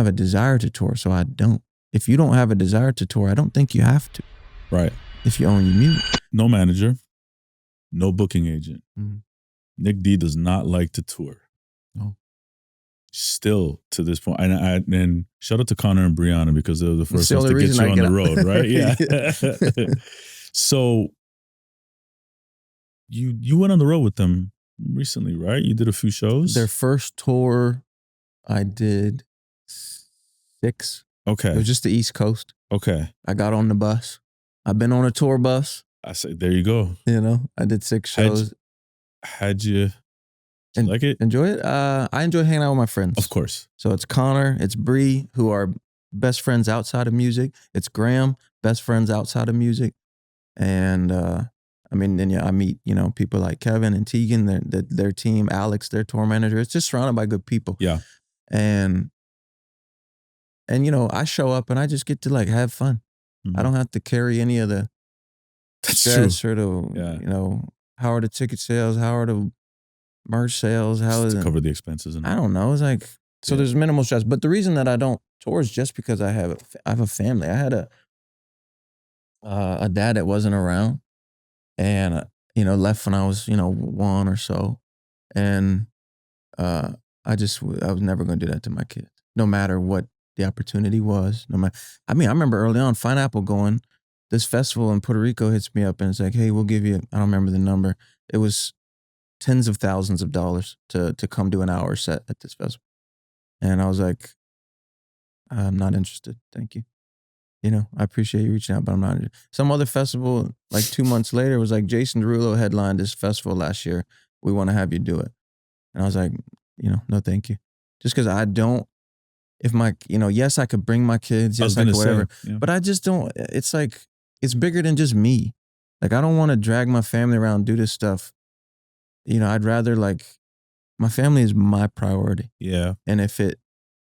have a desire to tour, so I don't. If you don't have a desire to tour, I don't think you have to. Right. If you own your music. No manager, no booking agent. Mhm. Nic D does not like to tour. No. Still to this point. And shout out to Connor and Brianna because they were the first the ones only to get reason you I on get the out. road, right? Yeah. Yeah. So you went on the road with them recently, right? You did a few shows. Their first tour, I did 6. Okay. It was just the East Coast. Okay. I got on the bus. I've been on a tour bus. I said, there you go. You know, I did 6 shows. How'd you like it? Enjoy it? I enjoy hanging out with my friends. Of course. So it's Connor, it's Bree, who are best friends outside of music. It's Graham, best friends outside of music. And I mean, then I meet, people like Kevin and Tegan, their team, Alex, their tour manager. It's just surrounded by good people. Yeah. And I show up and I just get to like have fun. Mm-hmm. I don't have to carry any of the stress or the, how are the ticket sales? How are the merch sales? How is to it? Cover the expenses. I don't know. It's like, so there's minimal stress. But the reason that I don't tour is just because I have a family. I had a dad that wasn't around and, left when I was, 1 or so. And I was never going to do that to my kids, no matter what the opportunity was. I remember early on, Fine Apple going, this festival in Puerto Rico hits me up and it's like, hey, we'll give you, I don't remember the number. It was tens of thousands of dollars to come do an hour set at this festival. And I was like, I'm not interested. Thank you. I appreciate you reaching out, but I'm not interested. Some other festival, like 2 months later, was like, Jason Derulo headlined this festival last year. We want to have you do it. And I was like, no, thank you. Just because I don't, if my, yes, I could bring my kids, yes, I could whatever, but I just don't, it's like, it's bigger than just me. Like, I don't want to drag my family around and do this stuff. I'd rather my family is my priority. Yeah. And if it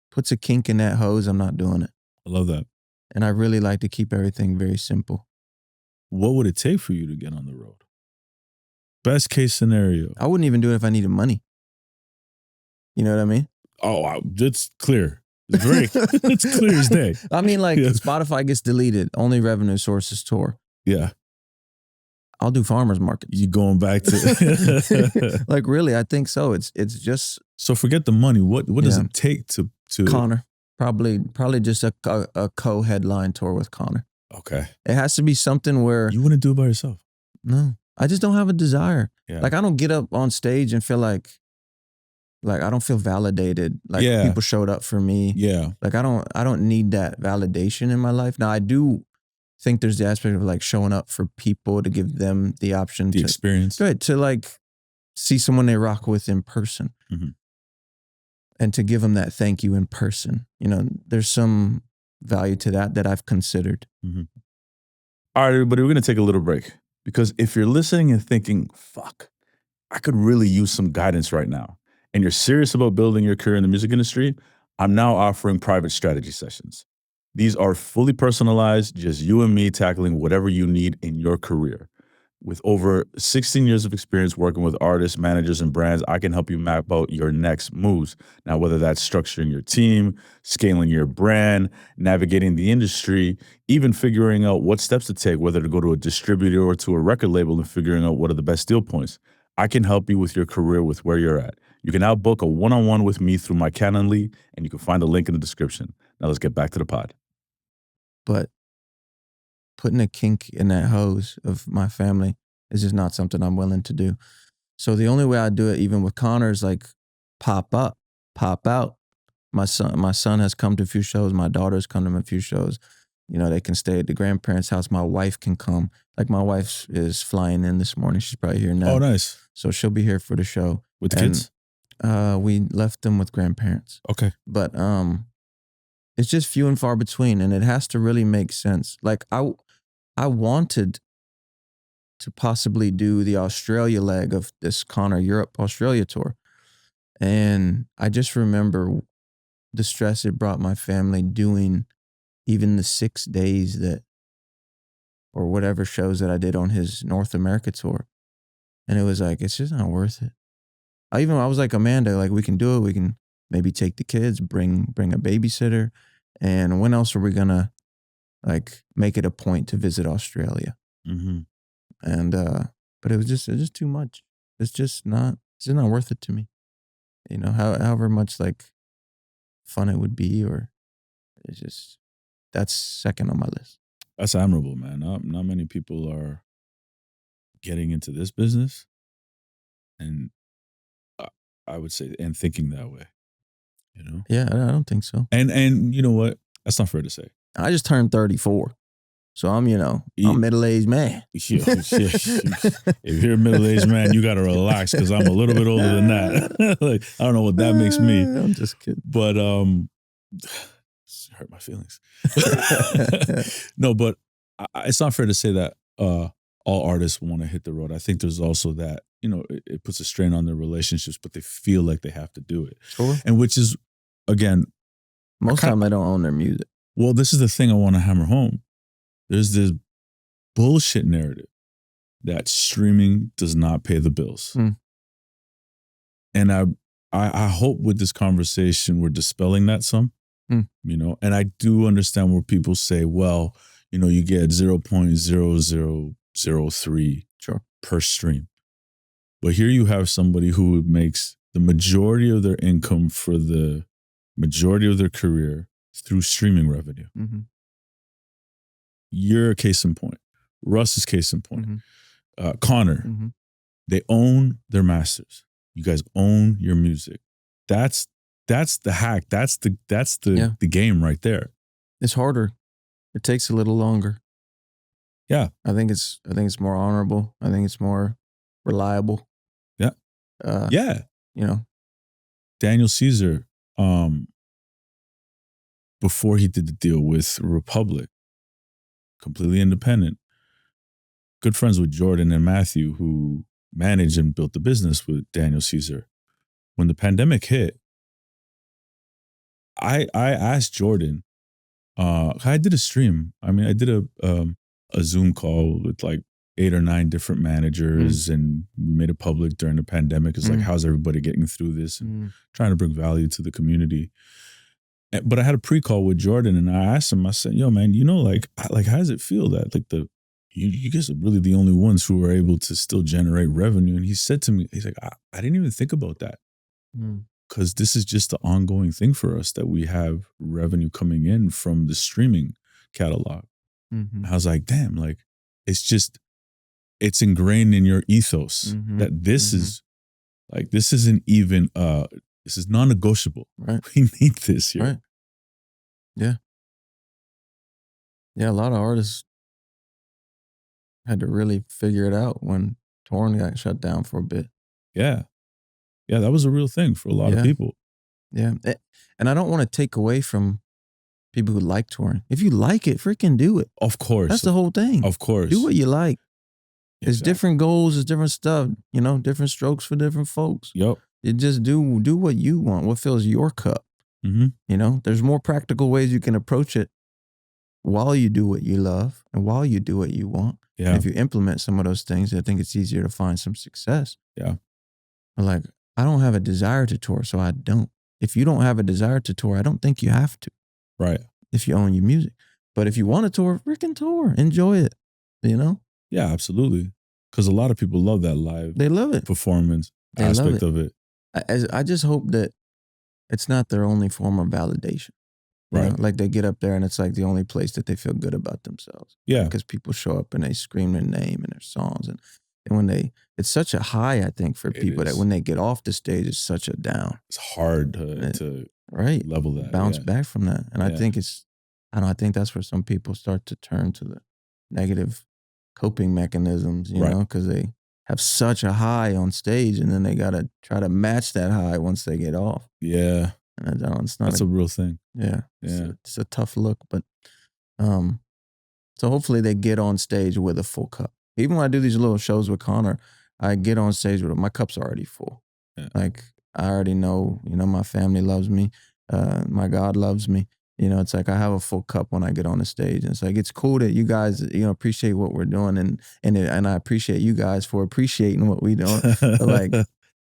puts a kink in that hose, I'm not doing it. I love that. And I really like to keep everything very simple. What would it take for you to get on the road? Best case scenario. I wouldn't even do it if I needed money. You know what I mean? Oh, it's clear. It's very, it's clear as day. I mean, Spotify gets deleted. Only revenue source is tour. Yeah. I'll do farmers markets. You going back to really, I think so. It's just. So forget the money. What does it take to Connor? Probably just a co-headline tour with Connor. Okay. It has to be something where you wouldn't do it by yourself. No, I just don't have a desire. Yeah. I don't get up on stage and feel like I don't feel validated. People showed up for me. Yeah. I don't need that validation in my life. Now I do think there's the aspect of showing up for people to give them the option to experience. Right. To see someone they rock with in person. Mm-hmm. And to give them that thank you in person. There's some value to that I've considered. Mm-hmm. All right, everybody, we're going to take a little break. Because if you're listening and thinking, fuck, I could really use some guidance right now, and you're serious about building your career in the music industry, I'm now offering private strategy sessions. These are fully personalized, just you and me tackling whatever you need in your career. With over 16 years of experience working with artists, managers, and brands, I can help you map out your next moves. Now, whether that's structuring your team, scaling your brand, navigating the industry, even figuring out what steps to take, whether to go to a distributor or to a record label and figuring out what are the best deal points, I can help you with your career with where you're at. You can now book a one-on-one with me through my Calendly, and you can find the link in the description. Now let's get back to the pod. But putting a kink in that hose of my family is just not something I'm willing to do. So the only way I do it, even with Connor, is pop up, pop out. My son has come to a few shows. My daughter's come to a few shows. They can stay at the grandparents' house. My wife can come. My wife is flying in this morning. She's probably here now. Oh, nice. So she'll be here for the show. With the kids? We left them with grandparents. Okay. But it's just few and far between, and it has to really make sense. I wanted to possibly do the Australia leg of this Connor Europe Australia tour. And I just remember the stress it brought my family doing even the 6 days or whatever shows that I did on his North America tour. And it was it's just not worth it. I was like, Amanda, we can do it. maybe take the kids, bring a babysitter. And when else are we gonna like make it a point to visit Australia? Mm-hmm. And but it was just too much. It's just not worth it to me. You know, however much like fun it would be, or it's just that's second on my list. That's admirable, man. Not many people are getting into this business, and I would say, and thinking that way. You know? Yeah, I don't think so. And you know what? That's not fair to say. I just turned 34. So I'm I'm a middle-aged man. If you're a middle-aged man, you got to relax because I'm a little bit older than that. Like, I don't know what that makes me. I'm just kidding. But hurt my feelings. No, but it's not fair to say that all artists want to hit the road. I think there's also that, you know, it puts a strain on their relationships, but they feel like they have to do it. Sure. And which is, again, most time they don't own their music. Well, this is the thing I want to hammer home. There's this bullshit narrative that streaming does not pay the bills. And I hope with this conversation we're dispelling that some, you know, and I do understand where people say, well, you know, you get 0.0003 per stream. But here you have somebody who makes the majority of their income for the majority of their career through streaming revenue. Mm-hmm. You're a case in point. Russ is case in point. Connor, they own their masters. You guys own your music. That's the hack. That's the game right there. It's harder. It takes a little longer. Yeah. I think it's more honorable. I think it's more reliable. Yeah. Yeah. You know. Daniel Caesar, before he did the deal with Republic, completely independent, good friends with Jordan and Matthew, who managed and built the business with Daniel Caesar. When the pandemic hit, I asked Jordan, I did a stream. I mean, I did a Zoom call with like 8 or 9 different managers, and we made it public during the pandemic. It's like, how's everybody getting through this and trying to bring value to the community? But I had a pre-call with Jordan, and I asked him, I said, yo, man, you know, like how does it feel that like you guys are really the only ones who are able to still generate revenue? And he said to me, he's like, I didn't even think about that. Because this is just the ongoing thing for us, that we have revenue coming in from the streaming catalog. I was like, damn, like it's ingrained in your ethos that this is like, this isn't even, this is non-negotiable. Right. We need this here. Right. Yeah. Yeah, a lot of artists had to really figure it out when touring got shut down for a bit. Yeah. Yeah, that was a real thing for a lot of people. Yeah. And I don't want to take away from people who like touring. If you like it, freaking do it. Of course. That's the whole thing. Of course. Do what you like. Exactly. It's different goals, it's different stuff, you know, different strokes for different folks. Yep. You just do what you want, what fills your cup. You know, there's more practical ways you can approach it while you do what you love and while you do what you want. Yeah. And if you implement some of those things, I think it's easier to find some success. Yeah. But like, I don't have a desire to tour, so I don't. If you don't have a desire to tour, I don't think you have to. Right. If you own your music. But if you want to tour, freaking tour. Enjoy it. You know? Yeah, absolutely. Because a lot of people love that live They love it. performance They aspect love of it. I just hope that it's not their only form of validation. You Right. know? Like they get up there and it's like the only place that they feel good about themselves. Yeah. Because people show up and they scream their name and their songs. And when it's such a high, I think, for people that when they get off the stage, it's such a down. It's hard to right. level that. Bounce back from that. And I think I think that's where some people start to turn to the negative coping mechanisms, you know, because they have such a high on stage and then they got to try to match that high once they get off. Yeah. And it's not That's a real thing. Yeah. Yeah. It's a tough look, but so hopefully they get on stage with a full cup. Even when I do these little shows with Connor, I get on stage with him. My cup's already full. Yeah. Like I already know, you know, my family loves me. My God loves me. You know, it's like I have a full cup when I get on the stage. And it's like, it's cool that you guys, you know, appreciate what we're doing. And I appreciate you guys for appreciating what we're doing. But like,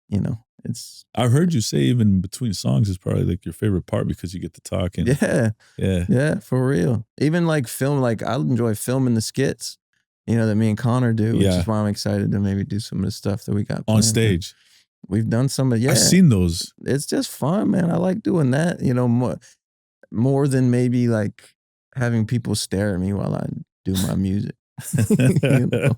you know, It's I've heard you say even between songs is probably like your favorite part because you get to talk and yeah. yeah, for real. Even like film, like I enjoy filming the skits, you know, that me and Connor do, which Yeah. is why I'm excited to maybe do some of the stuff that we got On planned. stage. We've done some of I've seen those. It's just fun, man. I like doing that, you know, more than maybe like having people stare at me while I do my music. You know?